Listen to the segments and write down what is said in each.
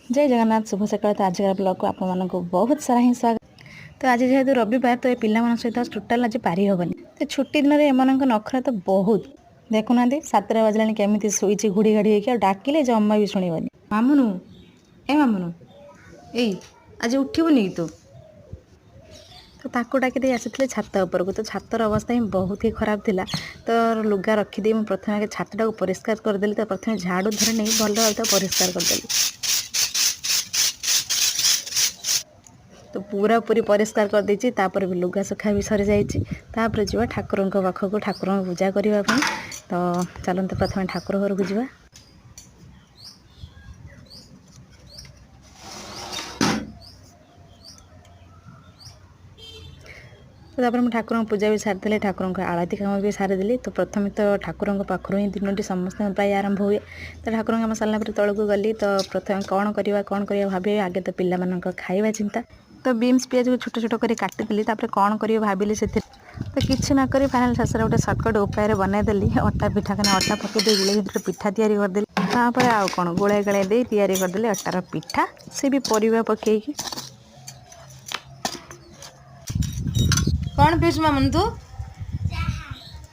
जय जगन्नाथ शुभ सकाल। तो आजिका ब्लॉग को आप बहुत सारा ही स्वागत। तो आज जेहेतु रविवार तो ये पिला सहित टोटाल आज पारि हेनी तो छुट्टी दिन में एम नखरा तो बहुत देखुना 7टा बजला केमी शोची घुड़ी घाड़ी होकर डाकिले जमा भी शुणवनी। मामुनु ए मामुनु ए आज उठबुनि तू तो ताको डाकी आसी छात उपरको। तो छातर अवस्था ही बहुत ही खराब थिला। तो लुगा रखीदे मुझे प्रथम आगे छातटा को परिष्कार करदेली। तो प्रथम झाड़ू धरे नहीं भल भाव परिष्कार करदेली। तो पूरा पूरी परिष्कार कर देछि। तापर भी लुगा सुखा भी सरी जाइछि। तापर जीवा ठाकुर पाखक ठाकुर पूजा करने। तो चलते प्रथम ठाकुर घर को जीवा। तो तापर मुझे ठाकुर पूजा भी सारीदे। ठाकुर आरती काम भी सारीदेली। तो प्रथम तो ठाकुर पाखर ही दिन समस्त प्राय आरंभ हुए। तो ठाकुर काम सारा पर तौक गली। तो प्रथम कौन करवा भावे आगे तो पिला खाଇବା चिंता। तो बीन्स पियाज को छोट छोट कर काटिदेली। कौन कर भाविली से तो किसी ना करी फाइनाल शेष गोटे सर्टकट उपाय बनईदेली। अटा पिठा कहीं अटा पकईदे गुड़े भर पिठा तैयारी करदेली। तापर आउ कौन गोलाए गोलाए दे तैयारी करदेली अटार पिठा। से भी परिवा पकईकी कौन पीस मामन तू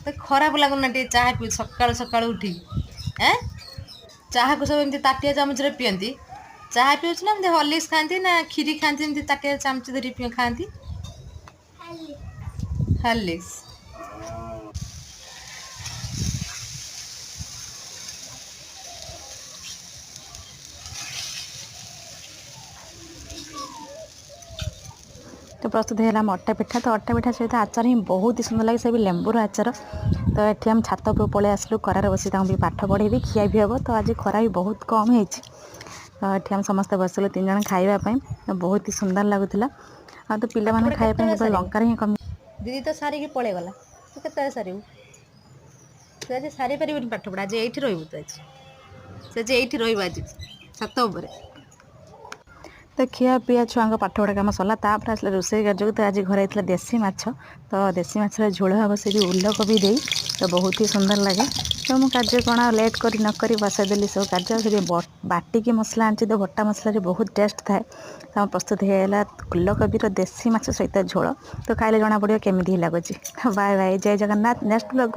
तो खराब लगुना टे चाह पी सकाल सकाल उठी चाह को सब एमती ताटिया चामच पियंती। चाह पीऊँ ना एमती हॉर्लिक्स खाती ना खीरी खाती एमती ताटिया चामच धरी खाती हॉर्लिक्स। तो प्रस्तुत है अटा पिठा। तो अटा पिठा सहित आचार ही बहुत ही सुंदर लगे। से भी लेंबूर आचार। तो ये हम छात को पलि आसलु खरार बसी भी पाठ पढ़ेबी खिया भी हम। तो आज खरा भी बहुत कम है। तो ये हम समस्त बसलु 3 जन खावाई। तो बहुत ही सुंदर लगुला। तो पिला खावाई लंकार ही कमी। दीदी तो सारिकी पलि गला तू के सारू तू आज सारी पार पाठ पढ़ा आज ये रही तो आज से ये रही छात उपर। तो खिया पिया छुआ पाठ पढ़ा कम सरला। तापर आसला रोषे कार्य। तो आज घर होता देसी माछ। तो देसी माछर झोल हम से भी उल्लकोबी दे। तो बहुत ही सुंदर लगे। तो मुझे कार्य कौन लेट कर नक बसईदेली सब कार्य। से बाटिकी मसला आनी। तो बटा मसला बहुत टेस्ट थाए। तो प्रस्तुत होगा फुलकोबी देसी माछ सहित झोल। तो खाइले जना पड़ो केमी लगुच। बाय बाय जय जगन्नाथ। Next blog.